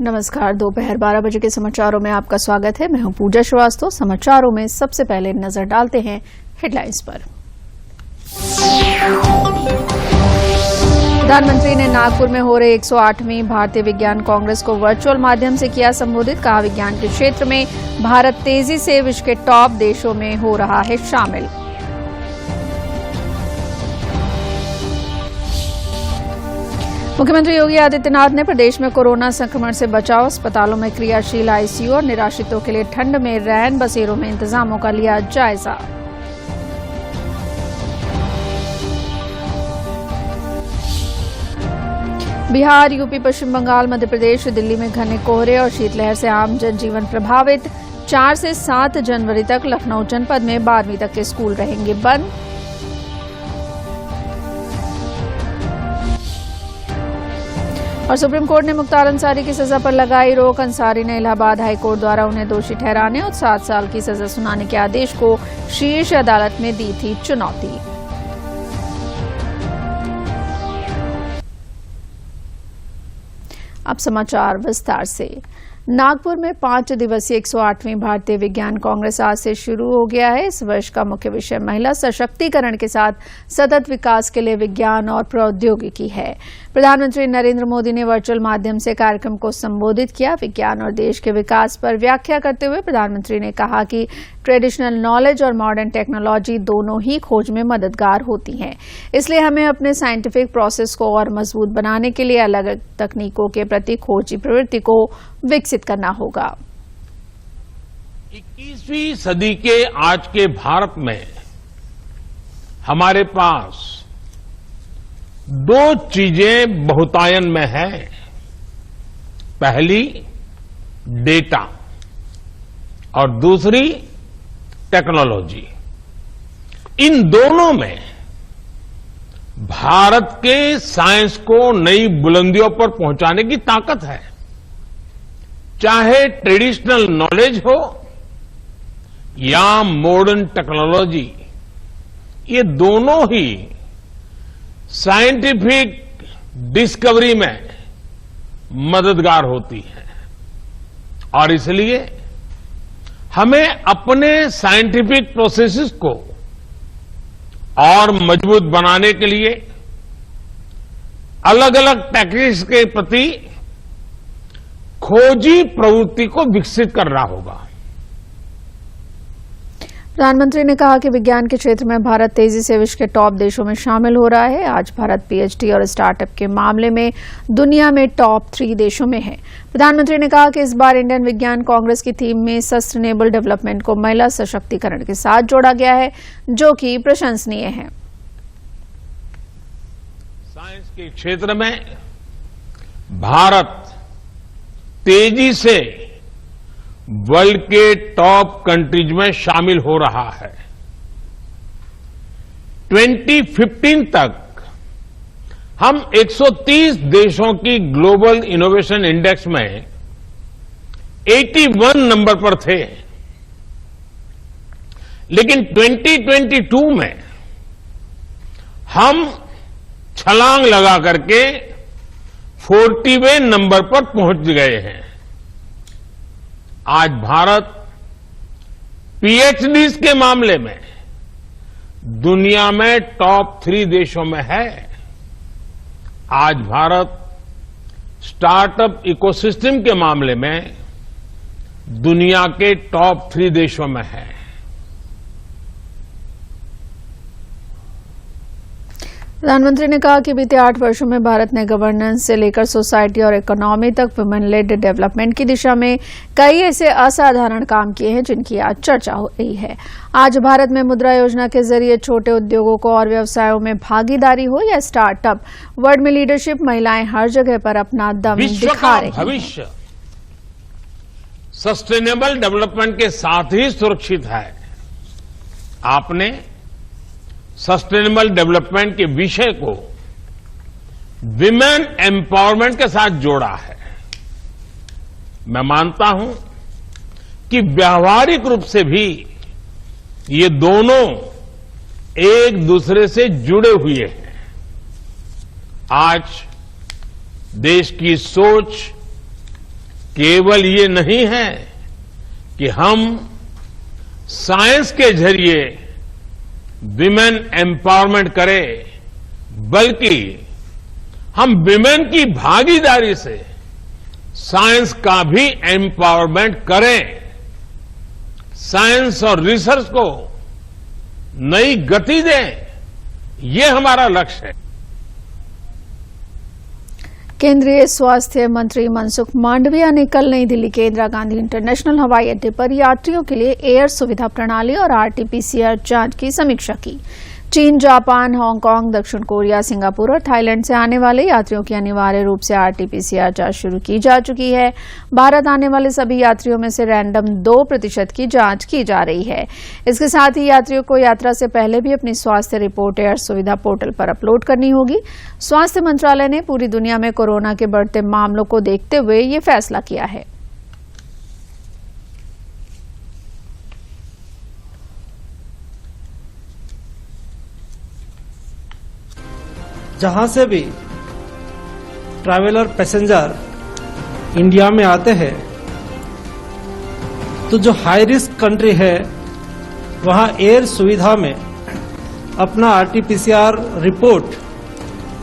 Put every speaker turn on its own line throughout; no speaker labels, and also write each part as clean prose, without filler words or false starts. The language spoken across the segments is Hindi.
नमस्कार। दोपहर 12 बजे के समाचारों में आपका स्वागत है। मैं हूं पूजा श्रीवास्तव। समाचारों में सबसे पहले नजर डालते हैं हेडलाइंस पर। प्रधानमंत्री ने नागपुर में हो रहे 108वीं भारतीय विज्ञान कांग्रेस को वर्चुअल माध्यम से किया संबोधित। कहा, विज्ञान के क्षेत्र में भारत तेजी से विश्व के टॉप देशों में हो रहा है शामिल। मुख्यमंत्री योगी आदित्यनाथ ने प्रदेश में कोरोना संक्रमण से बचाव, अस्पतालों में क्रियाशील आईसीयू और निराश्रितों के लिए ठंड में रैन बसेरों में इंतजामों का लिया जायजा। बिहार, यूपी, पश्चिम बंगाल, मध्य प्रदेश, दिल्ली में घने कोहरे और शीतलहर से आम जनजीवन प्रभावित। 4 से 7 जनवरी तक लखनऊ जनपद में 12वीं तक के स्कूल रहेंगे बंद। और सुप्रीम कोर्ट ने मुख्तार अंसारी की सजा पर लगाई रोक। अंसारी ने इलाहाबाद हाई कोर्ट द्वारा उन्हें दोषी ठहराने और 7 साल की सजा सुनाने के आदेश को शीर्ष अदालत में दी थी चुनौती। अब समाचार विस्तार से। नागपुर में 5 दिवसीय 108वीं भारतीय विज्ञान कांग्रेस आज से शुरू हो गया है। इस वर्ष का मुख्य विषय महिला सशक्तिकरण के साथ सतत विकास के लिए विज्ञान और प्रौद्योगिकी है। प्रधानमंत्री नरेंद्र मोदी ने वर्चुअल माध्यम से कार्यक्रम को संबोधित किया। विज्ञान और देश के विकास पर व्याख्या करते हुए प्रधानमंत्री ने कहा कि ट्रेडिशनल नॉलेज और मॉडर्न टेक्नोलॉजी दोनों ही खोज में मददगार होती हैं। इसलिए हमें अपने साइंटिफिक प्रोसेस को और मजबूत बनाने के लिए अलग अलग तकनीकों के प्रति खोजी प्रवृत्ति को विकसित करना होगा।
21वीं सदी के आज के भारत में हमारे पास 2 चीजें बहुतायन में है। पहली डेटा और दूसरी टेक्नोलॉजी। इन दोनों में भारत के साइंस को नई बुलंदियों पर पहुंचाने की ताकत है। चाहे ट्रेडिशनल नॉलेज हो या मॉडर्न टेक्नोलॉजी, ये दोनों ही साइंटिफिक डिस्कवरी में मददगार होती है। और इसलिए हमें अपने साइंटिफिक प्रोसेसेस को और मजबूत बनाने के लिए अलग अलग टेक्निक्स के प्रति खोजी प्रवृत्ति को विकसित करना होगा।
प्रधानमंत्री ने कहा कि विज्ञान के क्षेत्र में भारत तेजी से विश्व के टॉप देशों में शामिल हो रहा है। आज भारत पीएचडी और स्टार्टअप के मामले में दुनिया में टॉप 3 देशों में है। प्रधानमंत्री ने कहा कि इस बार इंडियन विज्ञान कांग्रेस की थीम में सस्टेनेबल डेवलपमेंट को महिला सशक्तिकरण के साथ जोड़ा गया है, जो कि प्रशंसनीय है।
साइंस के क्षेत्र में भारत तेजी से वर्ल्ड के टॉप कंट्रीज में शामिल हो रहा है। 2015 तक हम 130 देशों की ग्लोबल इनोवेशन इंडेक्स में 81 नंबर पर थे, लेकिन 2022 में हम छलांग लगा करके 40वें नंबर पर पहुंच गए हैं। आज भारत पीएचडीज के मामले में दुनिया में टॉप 3 देशों में है। आज भारत स्टार्टअप इकोसिस्टम के मामले में दुनिया के टॉप 3 देशों में है।
प्रधानमंत्री ने कहा कि बीते 8 वर्षों में भारत ने गवर्नेंस से लेकर सोसाइटी और इकोनॉमी तक वुमेन लेड डेवलपमेंट की दिशा में कई ऐसे असाधारण काम किए हैं जिनकी आज चर्चा हो रही है। आज भारत में मुद्रा योजना के जरिए छोटे उद्योगों को और व्यवसायों में भागीदारी हो या स्टार्टअप, वर्ल्ड में लीडरशिप, महिलाएं हर जगह पर अपना दम दिखा रही हैं।
भविष्य सस्टेनेबल डेवलपमेंट के साथ ही सुरक्षित है। आपने सस्टेनेबल डेवलपमेंट के विषय को विमेन एम्पावरमेंट के साथ जोड़ा है। मैं मानता हूं कि व्यावहारिक रूप से भी ये दोनों एक दूसरे से जुड़े हुए हैं। आज देश की सोच केवल ये नहीं है कि हम साइंस के जरिए विमेन एम्पावरमेंट करें, बल्कि हम विमेन की भागीदारी से साइंस का भी एम्पावरमेंट करें, साइंस और रिसर्च को नई गति दें, ये हमारा लक्ष्य है।
केंद्रीय स्वास्थ्य मंत्री मनसुख मांडविया ने कल नई दिल्ली के इंदिरा गांधी इंटरनेशनल हवाई अड्डे पर यात्रियों के लिए एयर सुविधा प्रणाली और आरटी-पीसीआर जांच की समीक्षा की। चीन, जापान, हांगकांग, दक्षिण कोरिया, सिंगापुर और थाईलैंड से आने वाले यात्रियों की अनिवार्य रूप से आरटी-पीसीआर जांच शुरू की जा चुकी है। भारत आने वाले सभी यात्रियों में से रैंडम 2% की जांच की जा रही है। इसके साथ ही यात्रियों को यात्रा से पहले भी अपनी स्वास्थ्य रिपोर्ट एयर सुविधा पोर्टल पर अपलोड करनी होगी। स्वास्थ्य मंत्रालय ने पूरी दुनिया में कोरोना के बढ़ते मामलों को देखते हुए ये फैसला किया है।
जहां से भी ट्रैवलर पैसेंजर इंडिया में आते हैं तो जो हाई रिस्क कंट्री है वहां एयर सुविधा में अपना आरटी-पीसीआर रिपोर्ट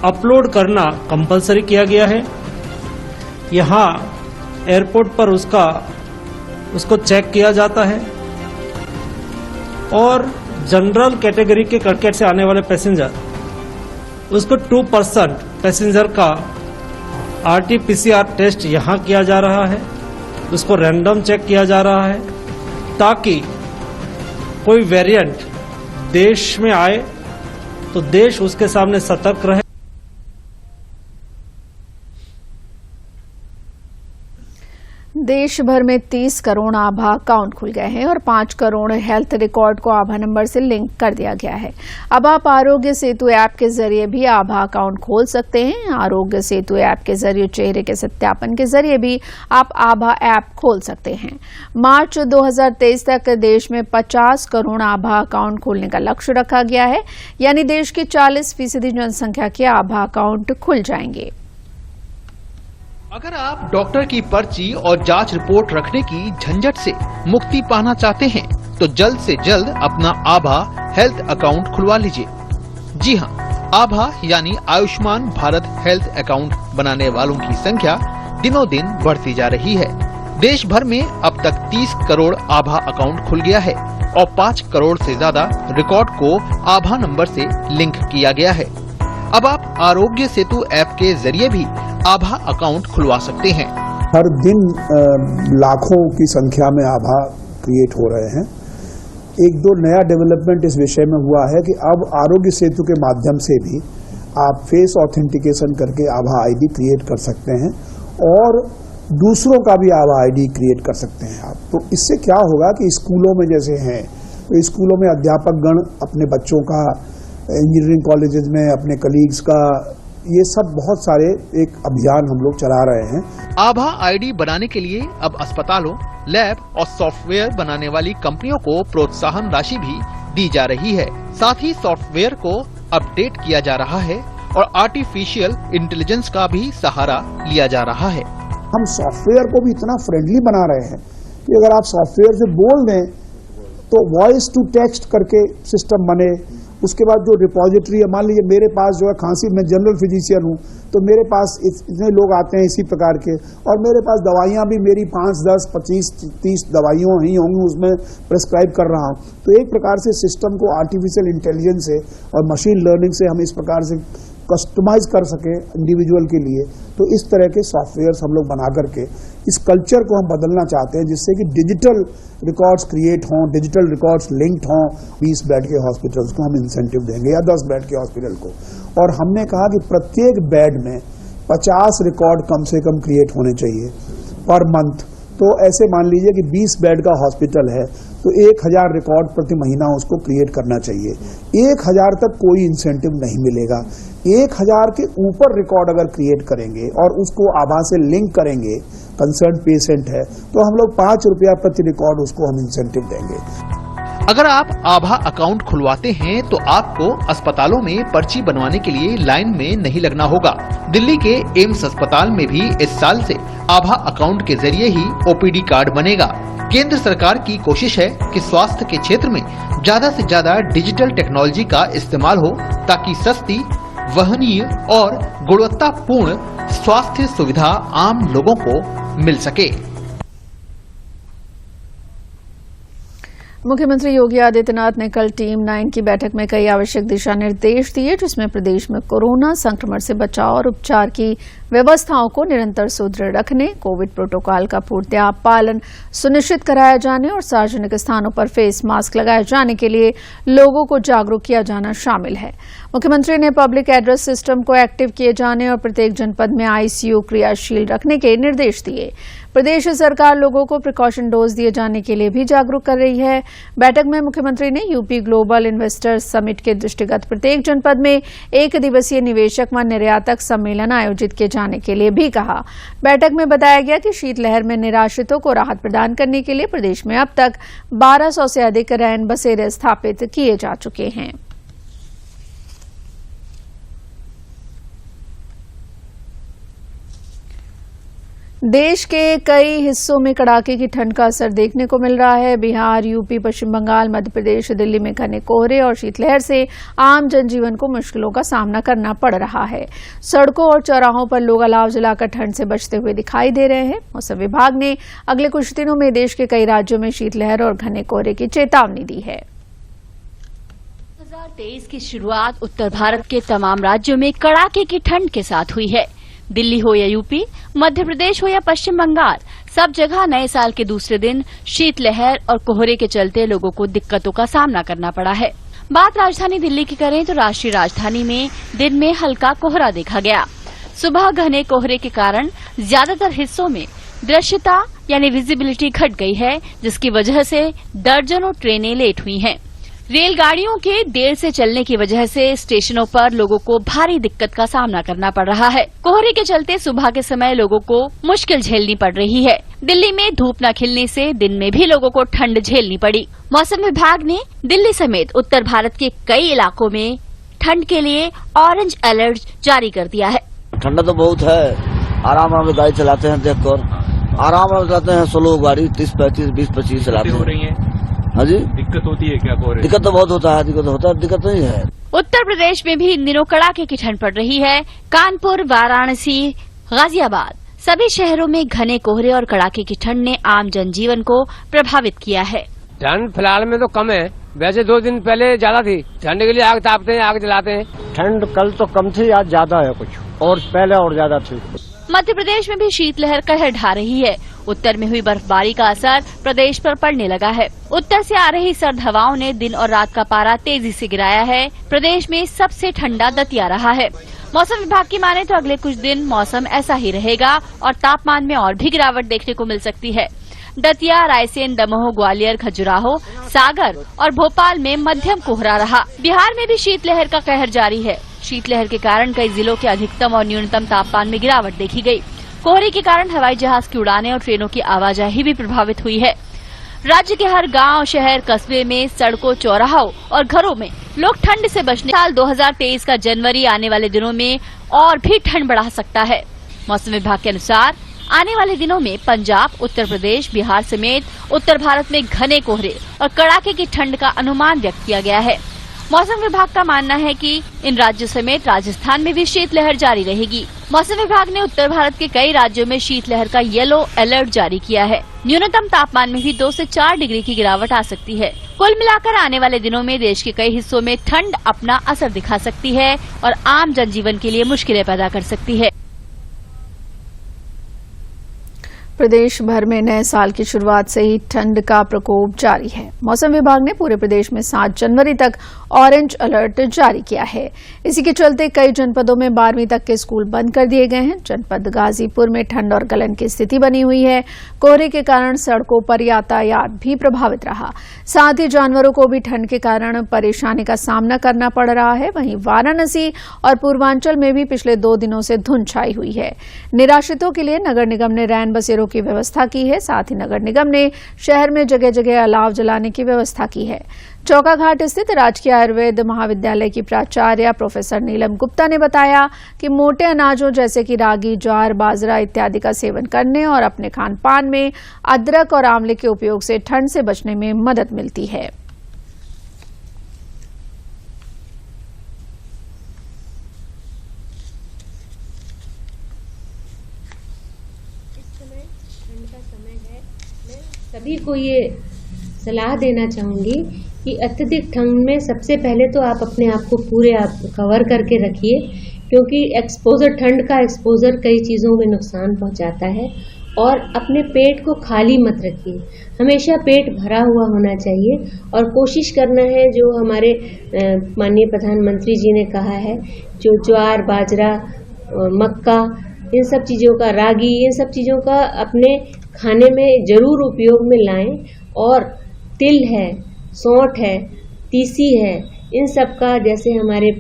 अपलोड करना कंपलसरी किया गया है। यहां एयरपोर्ट पर उसको चेक किया जाता है और जनरल कैटेगरी के टिकट से आने वाले पैसेंजर उसको 2% पैसेंजर का आरटी-पीसीआर टेस्ट यहां किया जा रहा है, उसको रैंडम चेक किया जा रहा है ताकि कोई वेरिएंट देश में आए तो देश उसके सामने सतर्क रहे।
देश भर में 30 करोड़ आभा अकाउंट खुल गए हैं और 5 करोड़ हेल्थ रिकॉर्ड को आभा नंबर से लिंक कर दिया गया है। अब आप आरोग्य सेतु ऐप के जरिए भी आभा अकाउंट खोल सकते हैं। आरोग्य सेतु ऐप के जरिए चेहरे के सत्यापन के जरिए भी आप आभा ऐप खोल सकते हैं। मार्च 2023 तक देश में 50 करोड़ आभा अकाउंट खोलने का लक्ष्य रखा गया है, यानी देश की 40% जनसंख्या के आभा अकाउंट खुल जाएंगे।
अगर आप डॉक्टर की पर्ची और जांच रिपोर्ट रखने की झंझट से मुक्ति पाना चाहते हैं तो जल्द से जल्द अपना आभा हेल्थ अकाउंट खुलवा लीजिए। जी हां, आभा यानी आयुष्मान भारत हेल्थ अकाउंट बनाने वालों की संख्या दिनों दिन बढ़ती जा रही है। देश भर में अब तक 30 करोड़ आभा अकाउंट खुल गया है और 5 करोड़ से ज्यादा रिकॉर्ड को आभा नंबर से लिंक किया गया है। अब आप आरोग्य सेतु ऐप के जरिए भी आभा अकाउंट खुलवा सकते हैं।
हर दिन लाखों की संख्या में आभा क्रिएट हो रहे हैं। एक दो नया डेवलपमेंट इस विषय में हुआ है कि अब आरोग्य सेतु के माध्यम से भी आप फेस ऑथेंटिकेशन करके आभा आईडी क्रिएट कर सकते हैं और दूसरों का भी आभा आईडी क्रिएट कर सकते हैं आप। तो इससे क्या होगा कि स्कूलों में जैसे हैं तो स्कूलों में अध्यापक गण अपने बच्चों का, इंजीनियरिंग कॉलेजेस में अपने कलीग्स का, ये सब बहुत सारे एक अभियान हम लोग चला रहे हैं।
आभा आईडी बनाने के लिए अब अस्पतालों, लैब और सॉफ्टवेयर बनाने वाली कंपनियों को प्रोत्साहन राशि भी दी जा रही है। साथ ही सॉफ्टवेयर को अपडेट किया जा रहा है और आर्टिफिशियल इंटेलिजेंस का भी सहारा लिया जा रहा है।
हम सॉफ्टवेयर को भी इतना फ्रेंडली बना रहे हैं कि अगर आप सॉफ्टवेयर से बोल दें तो वॉइस टू टेक्स्ट करके सिस्टम बने। उसके बाद जो रिपोजिटरी है, मान लीजिए मेरे पास जो है खांसी, मैं जनरल फिजिशियन हूँ तो मेरे पास इतने लोग आते हैं इसी प्रकार के, और मेरे पास दवाइयाँ भी मेरी 5, 10, 25, 30 दवाइयों ही होंगी, उसमें प्रेस्क्राइब कर रहा हूँ। तो एक प्रकार से सिस्टम को आर्टिफिशियल इंटेलिजेंस से और मशीन लर्निंग से हम इस प्रकार से कस्टमाइज कर सके इंडिविजुअल के लिए। तो इस तरह के सॉफ्टवेयर हम लोग बना करके इस कल्चर को हम बदलना चाहते हैं जिससे कि डिजिटल रिकॉर्ड्स क्रिएट हों, डिजिटल रिकॉर्ड्स लिंक्ड हों। 20 बेड के हॉस्पिटल्स को हम इंसेंटिव देंगे या 10 बेड के हॉस्पिटल को, और हमने कहा कि प्रत्येक बेड में 50 रिकॉर्ड कम से कम क्रिएट होने चाहिए पर मंथ। तो ऐसे मान लीजिए कि 20 बेड का हॉस्पिटल है तो 1000 रिकॉर्ड प्रति महीना उसको क्रिएट करना चाहिए। 1000 तक कोई इंसेंटिव नहीं मिलेगा। 1000 के ऊपर रिकॉर्ड अगर क्रिएट करेंगे और उसको आभा से लिंक करेंगे, कंसर्न पेशेंट है, तो हम लोग ₹5 प्रति रिकॉर्ड उसको हम इंसेंटिव देंगे।
अगर आप आभा अकाउंट खुलवाते हैं तो आपको अस्पतालों में पर्ची बनवाने के लिए लाइन में नहीं लगना होगा। दिल्ली के एम्स अस्पताल में भी इस साल से आभा अकाउंट के जरिए ही ओपीडी कार्ड बनेगा। केंद्र सरकार की कोशिश है कि स्वास्थ्य के क्षेत्र में ज्यादा से ज्यादा डिजिटल टेक्नोलॉजी का इस्तेमाल हो ताकि सस्ती, वहनीय और गुणवत्तापूर्ण स्वास्थ्य सुविधा आम लोगों को मिल सके।
मुख्यमंत्री योगी आदित्यनाथ ने कल टीम 9 की बैठक में कई आवश्यक दिशा निर्देश दिए, जिसमें प्रदेश में कोरोना संक्रमण से बचाव और उपचार की व्यवस्थाओं को निरंतर सुदृढ़ रखने, कोविड प्रोटोकॉल का पूर्णतः पालन सुनिश्चित कराया जाने और सार्वजनिक स्थानों पर फेस मास्क लगाए जाने के लिए लोगों को जागरूक किया जाना शामिल है। मुख्यमंत्री ने पब्लिक एड्रेस सिस्टम को एक्टिव किए जाने और प्रत्येक जनपद में आईसीयू क्रियाशील रखने के निर्देश दिए। प्रदेश सरकार लोगों को प्रिकॉशन डोज दिए जाने के लिए भी जागरूक कर रही है। बैठक में मुख्यमंत्री ने यूपी ग्लोबल इन्वेस्टर्स समिट के दृष्टिगत प्रत्येक जनपद में 1 दिवसीय निवेशक व निर्यातक सम्मेलन आयोजित किए जाने के लिए भी कहा। बैठक में बताया गया कि शीतलहर में निराश्रितों को राहत प्रदान करने के लिए प्रदेश में अब तक 1200 से अधिक रैन बसेरे स्थापित किए जा चुके हैं। देश के कई हिस्सों में कड़ाके की ठंड का असर देखने को मिल रहा है। बिहार, यूपी, पश्चिम बंगाल, मध्य प्रदेश, दिल्ली में घने कोहरे और शीतलहर से आम जनजीवन को मुश्किलों का सामना करना पड़ रहा है। सड़कों और चौराहों पर लोग अलाव जलाकर ठंड से बचते हुए दिखाई दे रहे हैं। मौसम विभाग ने अगले कुछ दिनों में देश के कई राज्यों में शीतलहर और घने कोहरे की चेतावनी दी है।
2023 की शुरुआत उत्तर भारत के तमाम राज्यों में कड़ाके की ठंड के साथ हुई है। दिल्ली हो या यूपी, मध्य प्रदेश हो या पश्चिम बंगाल, सब जगह नए साल के दूसरे दिन शीतलहर और कोहरे के चलते लोगों को दिक्कतों का सामना करना पड़ा है। बात राजधानी दिल्ली की करें तो राष्ट्रीय राजधानी में दिन में हल्का कोहरा देखा गया। सुबह घने कोहरे के कारण ज्यादातर हिस्सों में दृश्यता यानी विजिबिलिटी घट गई है, जिसकी वजह से दर्जनों ट्रेनें लेट हुई हैं। रेलगाड़ियों के देर से चलने की वजह से स्टेशनों पर लोगों को भारी दिक्कत का सामना करना पड़ रहा है। कोहरे के चलते सुबह के समय लोगों को मुश्किल झेलनी पड़ रही है। दिल्ली में धूप न खिलने से दिन में भी लोगों को ठंड झेलनी पड़ी। मौसम विभाग ने दिल्ली समेत उत्तर भारत के कई इलाकों में ठंड के लिए ऑरेंज अलर्ट जारी कर दिया है।
ठंडा तो बहुत है, आराम से गाड़ी चलाते हैं, देखकर आराम चलाते हैं। स्लो गाड़ी 30-35, 20-25 चलाते हैं। हाँ जी, दिक्कत होती है क्या? दिक्कत तो बहुत होता है, दिक्कत नहीं है।
उत्तर प्रदेश में भी इन दिनों कड़ाके की ठंड पड़ रही है। कानपुर, वाराणसी, गाजियाबाद सभी शहरों में घने कोहरे और कड़ाके की ठंड ने आम जनजीवन को प्रभावित किया है।
ठंड फिलहाल में तो कम है, वैसे 2 दिन पहले ज्यादा थी। ठंड के लिए आग तापते हैं, आग जलाते हैं।
ठंड कल तो कम थी, आज ज्यादा है कुछ, और पहले और ज्यादा थी।
मध्य प्रदेश में भी शीतलहर कहर ढा रही है। उत्तर में हुई बर्फबारी का असर प्रदेश पर पड़ने लगा है। उत्तर से आ रही सर्द हवाओं ने दिन और रात का पारा तेजी से गिराया है। प्रदेश में सबसे ठंडा दतिया रहा है। मौसम विभाग की माने तो अगले कुछ दिन मौसम ऐसा ही रहेगा और तापमान में और भी गिरावट देखने को मिल सकती है। दतिया, रायसेन, दमोह, ग्वालियर, खजुराहो, सागर और भोपाल में मध्यम कोहरा रहा। बिहार में भी शीतलहर का कहर जारी है। शीतलहर के कारण कई जिलों के अधिकतम और न्यूनतम तापमान में गिरावट देखी गई। कोहरे के कारण हवाई जहाज की उड़ानें और ट्रेनों की आवाजाही भी प्रभावित हुई है। राज्य के हर गांव, शहर, कस्बे में सड़कों, चौराहों और घरों में लोग ठंड से बचने साल 2023 का जनवरी आने वाले दिनों में और भी ठंड बढ़ा सकता है। मौसम विभाग के अनुसार आने वाले दिनों में पंजाब, उत्तर प्रदेश, बिहार समेत उत्तर भारत में घने कोहरे और कड़ाके की ठंड का अनुमान व्यक्त किया गया है। मौसम विभाग का मानना है कि इन राज्यों समेत राजस्थान में भी शीतलहर जारी रहेगी। मौसम विभाग ने उत्तर भारत के कई राज्यों में शीतलहर का येलो अलर्ट जारी किया है। न्यूनतम तापमान में भी 2 से 4 डिग्री की गिरावट आ सकती है। कुल मिलाकर आने वाले दिनों में देश के कई हिस्सों में ठंड अपना असर दिखा सकती है और आम जनजीवन के लिए मुश्किलें पैदा कर सकती है।
प्रदेश भर में नए साल की शुरुआत से ही ठंड का प्रकोप जारी है। मौसम विभाग ने पूरे प्रदेश में 7 जनवरी तक ऑरेंज अलर्ट जारी किया है। इसी के चलते कई जनपदों में 12वीं तक के स्कूल बंद कर दिए गए हैं। जनपद गाजीपुर में ठंड और गलन की स्थिति बनी हुई है। कोहरे के कारण सड़कों पर यातायात भी प्रभावित रहा। साथ ही जानवरों को भी ठंड के कारण परेशानी का सामना करना पड़ रहा है। वहीं वाराणसी और पूर्वांचल में भी पिछले 2 दिनों से धुंध छाई हुई है। निराश्रितों के लिए नगर निगम ने रैन बसेरों कैमरों की व्यवस्था की है। साथ ही नगर निगम ने शहर में जगह जगह अलाव जलाने की व्यवस्था की है। चौकाघाट स्थित राजकीय आयुर्वेद महाविद्यालय की प्राचार्य प्रोफेसर नीलम गुप्ता ने बताया कि मोटे अनाजों जैसे कि रागी, ज्वार, बाजरा इत्यादि का सेवन करने और अपने खान पान में अदरक और आंवले के उपयोग से ठंड से बचने में मदद मिलती है।
सभी को ये सलाह देना चाहूँगी कि अत्यधिक ठंड में सबसे पहले तो आप अपने आप को पूरे आप कवर करके रखिए, क्योंकि ठंड का एक्सपोजर कई चीज़ों में नुकसान पहुँचाता है। और अपने पेट को खाली मत रखिए, हमेशा पेट भरा हुआ होना चाहिए और कोशिश करना है जो हमारे माननीय प्रधानमंत्री जी ने कहा है, जो ज्वार, बाजरा, मक्का, इन सब चीज़ों का, रागी, इन सब चीज़ों का अपने खाने में जरूर उपयोग में लाएं। और तिल है, सौंठ है, तीसी है, इन सब का, जैसे हमारे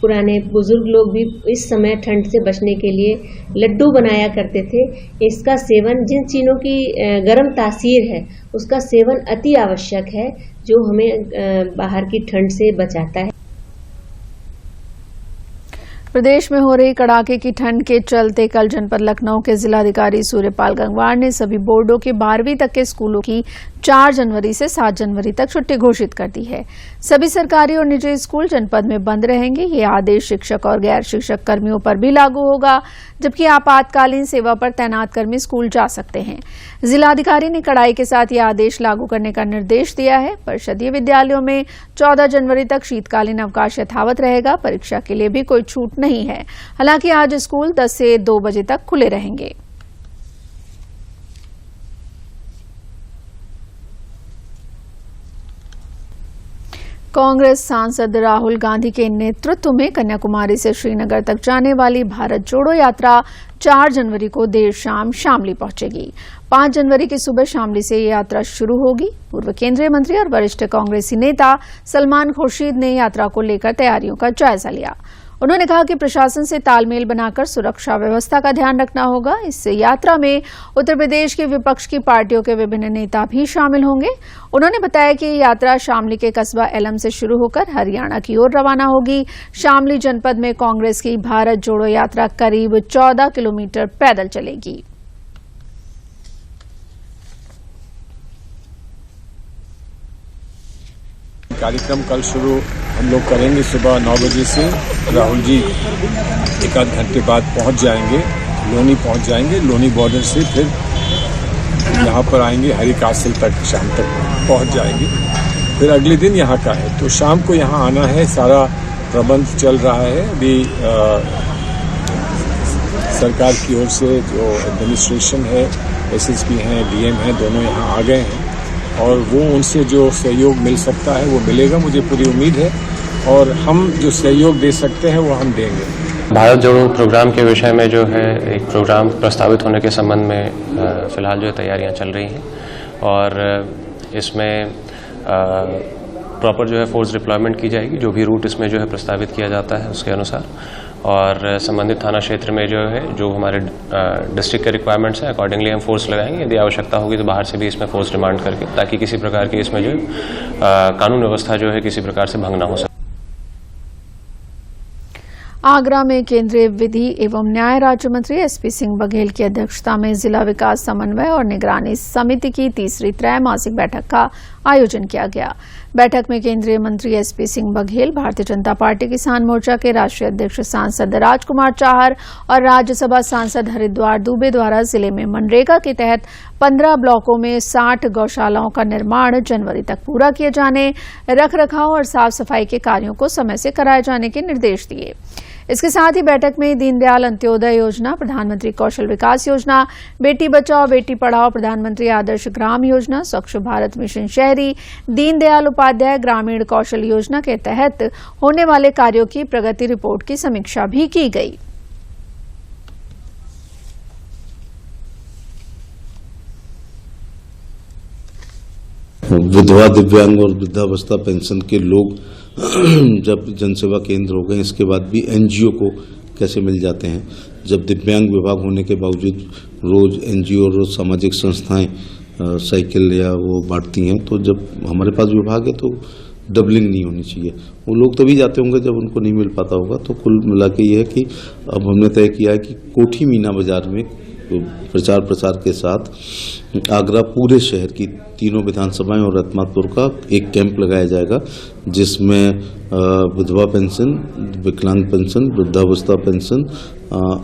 पुराने बुजुर्ग लोग भी इस समय ठंड से बचने के लिए लड्डू बनाया करते थे, इसका सेवन, जिन चीज़ों की गर्म तासीर है उसका सेवन अति आवश्यक है, जो हमें बाहर की ठंड से बचाता है।
प्रदेश में हो रही कड़ाके की ठंड के चलते कल जनपद लखनऊ के जिलाधिकारी सूर्यपाल गंगवार ने सभी बोर्डों के 12वीं तक के स्कूलों की 4 जनवरी से 7 जनवरी तक छुट्टी घोषित कर दी है। सभी सरकारी और निजी स्कूल जनपद में बंद रहेंगे। ये आदेश शिक्षक और गैर शिक्षक कर्मियों पर भी लागू होगा, जबकि आपातकालीन सेवा पर तैनात कर्मी स्कूल जा सकते हैं। जिलाधिकारी ने कड़ाई के साथ ये आदेश लागू करने का निर्देश दिया है। परिषदीय विद्यालयों में 14 जनवरी तक शीतकालीन अवकाश यथावत रहेगा। परीक्षा के लिए भी कोई छूट नहीं है। हालांकि आज स्कूल 10 से 2 बजे तक खुले रहेंगे। कांग्रेस सांसद राहुल गांधी के नेतृत्व में कन्याकुमारी से श्रीनगर तक जाने वाली भारत जोड़ो यात्रा 4 जनवरी को देर शाम शामली पहुंचेगी। 5 जनवरी की सुबह शामली से ये यात्रा शुरू होगी। पूर्व केंद्रीय मंत्री और वरिष्ठ कांग्रेसी नेता सलमान खुर्शीद ने यात्रा को लेकर तैयारियों का जायजा लिया। उन्होंने कहा कि प्रशासन से तालमेल बनाकर सुरक्षा व्यवस्था का ध्यान रखना होगा। इस यात्रा में उत्तर प्रदेश के विपक्ष की पार्टियों के विभिन्न नेता भी शामिल होंगे। उन्होंने बताया कि ये यात्रा शामली के कस्बा एलम से शुरू होकर हरियाणा की ओर रवाना होगी। शामली जनपद में कांग्रेस की भारत जोड़ो यात्रा करीब 14 किलोमीटर पैदल चलेगी।
कार्यक्रम कल शुरू हम लोग करेंगे सुबह 9 बजे से। राहुल जी 1 घंटे बाद पहुंच जाएंगे, लोनी पहुंच जाएंगे। लोनी बॉर्डर से फिर यहाँ पर आएंगे, हरी कासिल तक शाम तक पहुंच जाएंगे। फिर अगले दिन यहाँ का है, तो शाम को यहाँ आना है। सारा प्रबंध चल रहा है। अभी सरकार की ओर से जो एडमिनिस्ट्रेशन है, एसएसपी हैं, डीएम हैं, दोनों यहाँ आ गए हैं और वो उनसे जो सहयोग मिल सकता है वो मिलेगा, मुझे पूरी उम्मीद है। और हम जो सहयोग दे सकते हैं वो हम देंगे।
भारत जोड़ो प्रोग्राम के विषय में जो है एक प्रोग्राम प्रस्तावित होने के संबंध में फिलहाल जो है तैयारियां चल रही हैं और इसमें प्रॉपर जो है फोर्स डिप्लॉयमेंट की जाएगी, जो भी रूट इसमें जो है प्रस्तावित किया जाता है उसके अनुसार। और संबंधित थाना क्षेत्र में जो है जो हमारे डिस्ट्रिक्ट के रिक्वायरमेंट्स हैं अकॉर्डिंगली हम फोर्स लगाएंगे। यदि आवश्यकता होगी तो बाहर से भी इसमें फोर्स डिमांड करके, ताकि किसी प्रकार की इसमें जो कानून व्यवस्था जो है किसी प्रकार से भंग ना हो सके।
आगरा में केंद्रीय विधि एवं न्याय राज्य मंत्री एसपी सिंह बघेल की अध्यक्षता में जिला विकास समन्वय और निगरानी समिति की तीसरी त्रैमासिक बैठक का आयोजन किया गया। बैठक में केंद्रीय मंत्री एसपी सिंह बघेल, भारतीय जनता पार्टी किसान मोर्चा के राष्ट्रीय अध्यक्ष सांसद राजकुमार चाहर और राज्यसभा सांसद हरिद्वार दुबे द्वारा जिले में मनरेगा के तहत 15 ब्लॉकों में 60 गौशालाओं का निर्माण जनवरी तक पूरा किए जाने, रखरखाव और साफ सफाई के कार्यों को समय से कराए जाने के निर्देश दिए। इसके साथ ही बैठक में दीनदयाल अंत्योदय योजना, प्रधानमंत्री कौशल विकास योजना, बेटी बचाओ बेटी पढ़ाओ, प्रधानमंत्री आदर्श ग्राम योजना, स्वच्छ भारत मिशन शहरी, दीनदयाल उपाध्याय ग्रामीण कौशल योजना के तहत होने वाले कार्यों की प्रगति रिपोर्ट की समीक्षा भी की गई।
विधवा, दिव्यांग और वृद्धावस्था पेंशन के लोग जब जनसेवा केंद्र हो गए, इसके बाद भी एनजीओ को कैसे मिल जाते हैं, जब दिव्यांग विभाग होने के बावजूद रोज एनजीओ और रोज सामाजिक संस्थाएं साइकिल या वो बांटती हैं, तो जब हमारे पास विभाग है तो डबलिंग नहीं होनी चाहिए। वो लोग तभी जाते होंगे जब उनको नहीं मिल पाता होगा। तो कुल मिला के ये है कि अब हमने तय किया है कि कोठी मीना बाजार में प्रचार प्रसार के साथ आगरा पूरे शहर की तीनों विधानसभाएं और रत्नापुर का एक कैंप लगाया जाएगा, जिसमें विधवा पेंशन, विकलांग पेंशन, वृद्धावस्था पेंशन,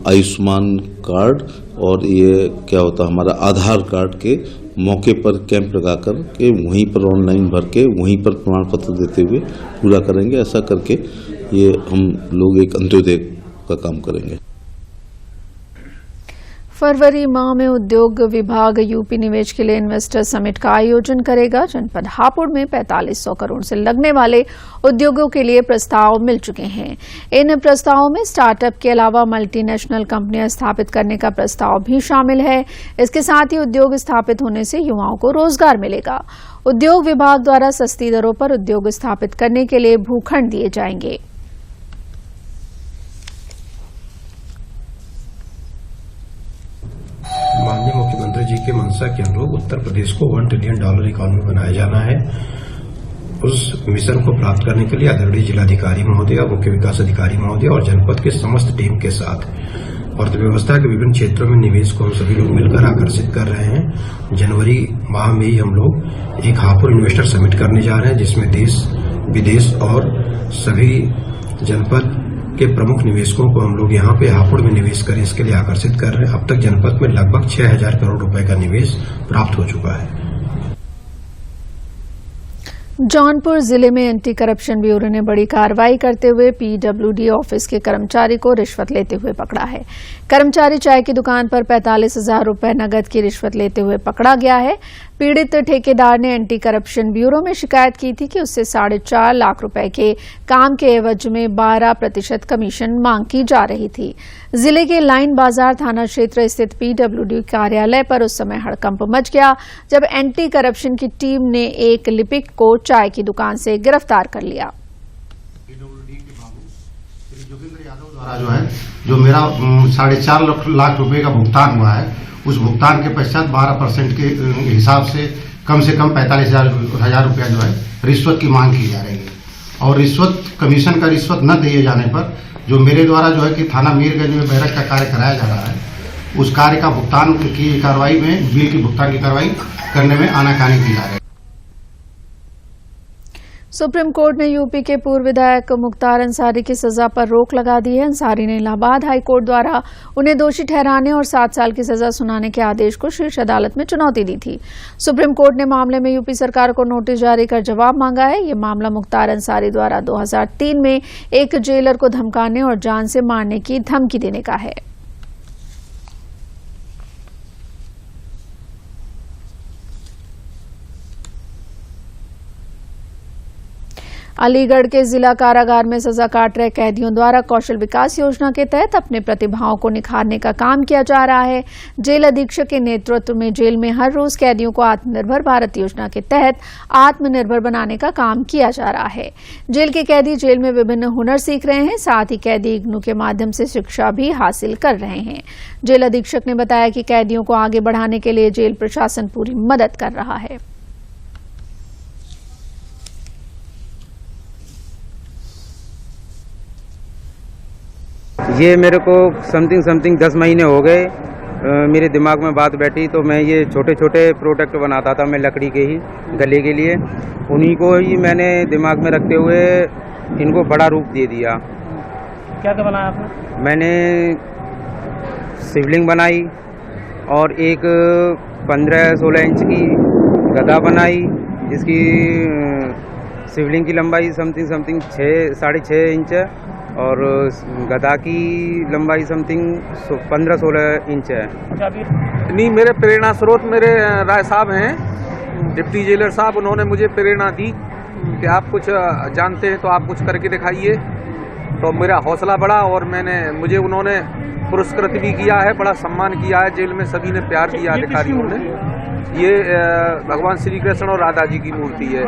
आयुष्मान कार्ड और ये क्या होता है हमारा आधार कार्ड के मौके पर कैंप लगाकर के वहीं पर ऑनलाइन भर के वहीं पर प्रमाण पत्र देते हुए पूरा करेंगे। ऐसा करके ये हम लोग एक अंत्योदय का काम करेंगे।
फरवरी माह में उद्योग विभाग यूपी निवेश के लिए इन्वेस्टर समिट का आयोजन करेगा। जनपद हापुड़ में 4500 करोड़ से लगने वाले उद्योगों के लिए प्रस्ताव मिल चुके हैं। इन प्रस्तावों में स्टार्टअप के अलावा मल्टीनेशनल कंपनियां स्थापित करने का प्रस्ताव भी शामिल है। इसके साथ ही उद्योग स्थापित होने से युवाओं को रोजगार मिलेगा। उद्योग विभाग द्वारा सस्ती दरों पर उद्योग स्थापित करने के लिए भूखंड दिए जाएंगे।
माननीय मुख्यमंत्री जी के मंशा के अनुरूप उत्तर प्रदेश को $1 ट्रिलियन इकोनॉमी बनाया जाना है। उस मिशन को प्राप्त करने के लिए आदरणीय जिलाधिकारी महोदय, मुख्य विकास अधिकारी महोदय और जनपद के समस्त टीम के साथ अर्थव्यवस्था के विभिन्न क्षेत्रों में निवेश को हम सभी लोग मिलकर आकर्षित कर रहे हैं। जनवरी माह में ही हम लोग एक हापुड़ इन्वेस्टर समिट करने जा रहे हैं, जिसमें देश विदेश और सभी जनपद के प्रमुख निवेशकों को हम लोग यहाँ पे हापुड़ में निवेश करें इसके लिए आकर्षित कर रहे हैं। अब तक जनपद में लगभग 6000 करोड़ रुपए का निवेश प्राप्त हो चुका है।
जौनपुर जिले में एंटी करप्शन ब्यूरो ने बड़ी कार्रवाई करते हुए पीडब्ल्यूडी ऑफिस के कर्मचारी को रिश्वत लेते हुए पकड़ा है। कर्मचारी चाय की दुकान पर 45,000 रुपए नगद की रिश्वत लेते हुए पकड़ा गया है। पीड़ित ठेकेदार ने एंटी करप्शन ब्यूरो में शिकायत की थी कि उससे 4.5 लाख रुपए के काम के एवज में 12% कमीशन मांग की जा रही थी। जिले के लाइन बाजार थाना क्षेत्र स्थित पीडब्ल्यूडी कार्यालय पर उस समय हड़कंप मच गया जब एंटी करप्शन की टीम ने एक लिपिक को चाय की दुकान से गिरफ्तार कर लिया।
जो है जो मेरा 4.5 लाख रुपए का भुगतान हुआ है, उस भुगतान के पश्चात 12% के हिसाब से कम 45,000 रुपया जो है रिश्वत की मांग की जा रही है। और रिश्वत कमीशन का रिश्वत न दिए जाने पर जो मेरे द्वारा जो है कि थाना मीरगंज में बैरक का कार्य कराया जा रहा है, उस कार्य का भुगतान की कार्रवाई में बिल की भुगतान की कार्रवाई करने में आनाकानी की जा रही है।
सुप्रीम कोर्ट ने यूपी के पूर्व विधायक मुख्तार अंसारी की सजा पर रोक लगा दी है। अंसारी ने इलाहाबाद हाई कोर्ट द्वारा उन्हें दोषी ठहराने और 7 साल की सजा सुनाने के आदेश को शीर्ष अदालत में चुनौती दी थी। सुप्रीम कोर्ट ने मामले में यूपी सरकार को नोटिस जारी कर जवाब मांगा है। ये मामला मुख्तार अंसारी द्वारा 2003 में एक जेलर को धमकाने और जान से मारने की धमकी देने का है। अलीगढ़ के जिला कारागार में सजा काट रहे कैदियों द्वारा कौशल विकास योजना के तहत अपने प्रतिभाओं को निखारने का काम किया जा रहा है। जेल अधीक्षक के नेतृत्व में जेल में हर रोज कैदियों को आत्मनिर्भर भारत योजना के तहत आत्मनिर्भर बनाने का काम किया जा रहा है। जेल के कैदी जेल में विभिन्न हुनर सीख रहे हैं, साथ ही कैदी इग्नू के माध्यम से शिक्षा भी हासिल कर रहे हैं। जेल अधीक्षक ने बताया कि कैदियों को आगे बढ़ाने के लिए जेल प्रशासन पूरी मदद कर रहा है।
ये मेरे को समथिंग 10 महीने हो गए। मेरे दिमाग में बात बैठी तो मैं ये छोटे छोटे प्रोडक्ट बनाता था मैं लकड़ी के ही गले के लिए। उन्हीं को ही मैंने दिमाग में रखते हुए इनको बड़ा रूप दे दिया।
क्या क्या बनाया आपने?
मैंने शिवलिंग बनाई और एक 15-16 इंच की गदा बनाई, जिसकी शिवलिंग की लंबाई समथिंग 6.5 इंच है और गदा की लंबाई समथिंग 15-16 इंच है।
नहीं, मेरे प्रेरणा स्रोत मेरे राय साहब हैं, डिप्टी जेलर साहब। उन्होंने मुझे प्रेरणा दी कि आप कुछ जानते हैं तो आप कुछ करके दिखाइए। तो मेरा हौसला बढ़ा और मुझे उन्होंने पुरस्कृत भी किया है, बड़ा सम्मान किया है। जेल में सभी ने प्यार दिया अधिकारियों ने। ये भगवान श्री कृष्ण और राधा जी की मूर्ति है।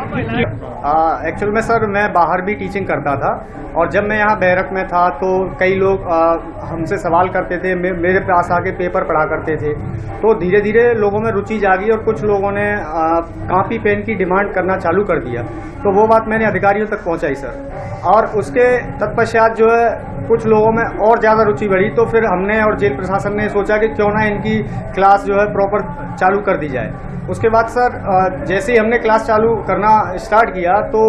एक्चुअल में सर मैं बाहर भी टीचिंग करता था और जब मैं यहाँ बैरक में था तो कई लोग हमसे सवाल करते थे, मेरे पास आके पेपर पढ़ा करते थे। तो धीरे धीरे लोगों में रुचि जागी और कुछ लोगों ने कॉपी पेन की डिमांड करना चालू कर दिया। तो वो बात मैंने अधिकारियों तक पहुँचाई सर, और उसके तत्पश्चात जो है कुछ लोगों में और ज़्यादा रुचि बढ़ी। तो फिर हमने और जेल प्रशासन ने सोचा कि क्यों ना इनकी क्लास जो है प्रॉपर चालू कर दी जाए। उसके बाद सर जैसे ही हमने क्लास चालू करना स्टार्ट किया तो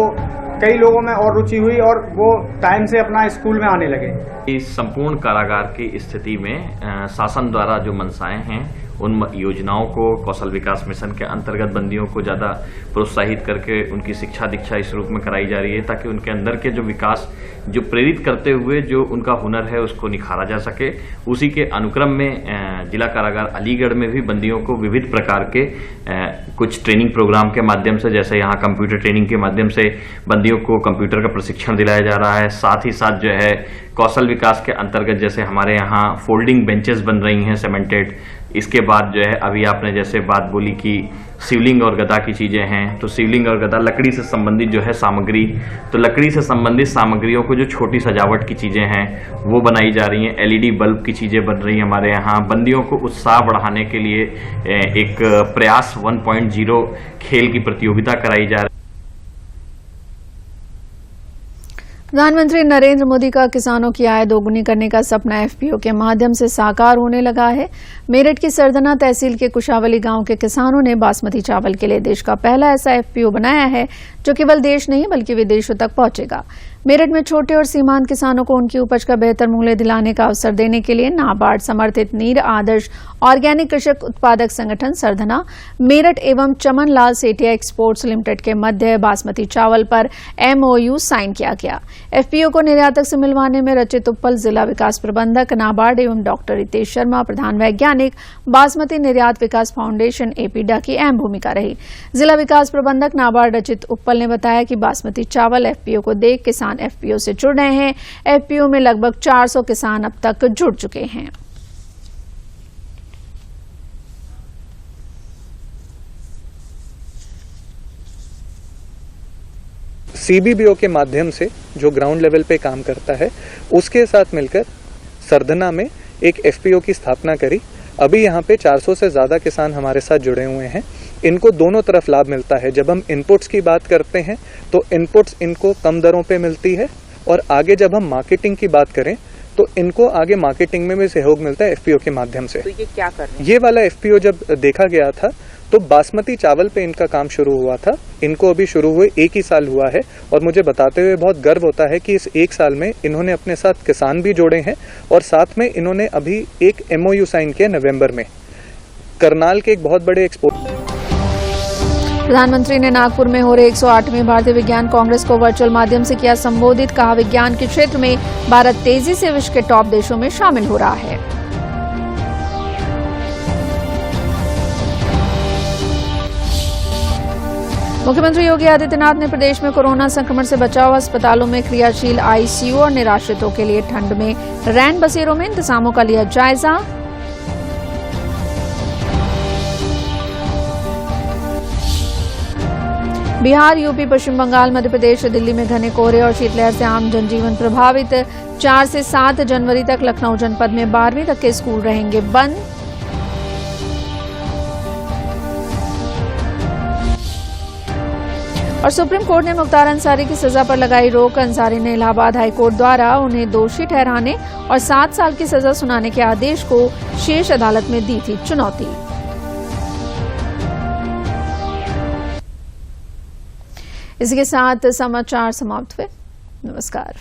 कई लोगों में और रुचि हुई और वो टाइम से अपना स्कूल में आने लगे।
इस संपूर्ण कारागार की स्थिति में शासन द्वारा जो मंशाएं हैं उन योजनाओं को कौशल विकास मिशन के अंतर्गत बंदियों को ज़्यादा प्रोत्साहित करके उनकी शिक्षा दीक्षा इस रूप में कराई जा रही है ताकि उनके अंदर के जो विकास जो प्रेरित करते हुए जो उनका हुनर है उसको निखारा जा सके। उसी के अनुक्रम में जिला कारागार अलीगढ़ में भी बंदियों को विविध प्रकार के कुछ ट्रेनिंग प्रोग्राम के माध्यम से, जैसे यहाँ कंप्यूटर ट्रेनिंग के माध्यम से बंदियों को कंप्यूटर का प्रशिक्षण दिलाया जा रहा है। साथ ही साथ जो है कौशल विकास के अंतर्गत जैसे हमारे यहाँ फोल्डिंग बेंचेस बन रही हैं सीमेंटेड। इसके बाद जो है अभी आपने जैसे बात बोली कि शिवलिंग और गदा की चीजें हैं, तो शिवलिंग और गदा लकड़ी से संबंधित जो है सामग्री, तो लकड़ी से संबंधित सामग्रियों को जो छोटी सजावट की चीजें हैं वो बनाई जा रही हैं। एलईडी बल्ब की चीजें बन रही हैं हमारे यहाँ। बंदियों को उत्साह बढ़ाने के लिए एक प्रयास 1.0 खेल की प्रतियोगिता कराई जा रही है।
प्रधानमंत्री नरेंद्र मोदी का किसानों की आय दोगुनी करने का सपना एफपीओ के माध्यम से साकार होने लगा है। मेरठ की सरधना तहसील के कुशावली गांव के किसानों ने बासमती चावल के लिए देश का पहला ऐसा एफपीओ बनाया है जो केवल देश नहीं बल्कि विदेशों तक पहुंचेगा। मेरठ में छोटे और सीमांत किसानों को उनकी उपज का बेहतर मूल्य दिलाने का अवसर देने के लिए नाबार्ड समर्थित नीर आदर्श ऑर्गेनिक कृषक उत्पादक संगठन सरधना मेरठ एवं चमन लाल सेठिया एक्सपोर्ट्स लिमिटेड के मध्य बासमती चावल पर एमओयू साइन किया गया। एफपीओ को निर्यातक से मिलवाने में रचित उपल जिला विकास प्रबंधक नाबार्ड एवं डॉक्टर रितेश शर्मा प्रधान वैज्ञानिक बासमती निर्यात विकास फाउंडेशन एपीडा की अहम भूमिका रही। जिला विकास प्रबंधक नाबार्ड रचित उपल ने बताया कि बासमती चावल एफपीओ को देख किसान एफपीओ से जुड़ रहे हैं। एफपीओ में लगभग 400 किसान अब तक जुड़ चुके हैं।
सीबीबीओ के माध्यम से जो ग्राउंड लेवल पे काम करता है उसके साथ मिलकर सरधना में एक एफपीओ की स्थापना करी। अभी यहाँ पे 400 से ज्यादा किसान हमारे साथ जुड़े हुए हैं। इनको दोनों तरफ लाभ मिलता है। जब हम इनपुट्स की बात करते हैं तो इनपुट्स इनको कम दरों पे मिलती है, और आगे जब हम मार्केटिंग की बात करें तो इनको आगे मार्केटिंग में भी सहयोग मिलता है एफपीओ के माध्यम से।
तो ये क्या कर रहे हैं?
ये वाला एफपीओ जब देखा गया था तो बासमती चावल पे इनका काम शुरू हुआ था। इनको अभी शुरू हुए 1 ही साल हुआ है, और मुझे बताते हुए बहुत गर्व होता है कि इस 1 साल में इन्होंने अपने साथ किसान भी जोड़े हैं, और साथ में इन्होंने अभी एक एमओयू साइन किया नवंबर में करनाल के एक बहुत बड़े एक्सपोर्ट।
प्रधानमंत्री ने नागपुर में हो रहे 108वें भारतीय विज्ञान कांग्रेस को वर्चुअल माध्यम से किया संबोधित। कहा, विज्ञान के क्षेत्र में भारत तेजी से विश्व के टॉप देशों में शामिल हो रहा है। मुख्यमंत्री योगी आदित्यनाथ ने प्रदेश में कोरोना संक्रमण से बचाव, अस्पतालों में क्रियाशील आईसीयू और निराश्रितों के लिए ठंड में रैन बसेरों में इंतजामों का लिया जायजा। बिहार, यूपी, पश्चिम बंगाल, मध्य प्रदेश, दिल्ली में घने कोहरे और शीतलहर से आम जनजीवन प्रभावित। 4 से 7 जनवरी तक लखनऊ जनपद में 12वीं तक के स्कूल रहेंगे बंद। और सुप्रीम कोर्ट ने मुख्तार अंसारी की सजा पर लगाई रोक। अंसारी ने इलाहाबाद हाई कोर्ट द्वारा उन्हें दोषी ठहराने और 7 साल की सजा सुनाने के आदेश को शीर्ष अदालत में दी थी चुनौती। इसी के साथ समाचार समाप्त हुए। नमस्कार।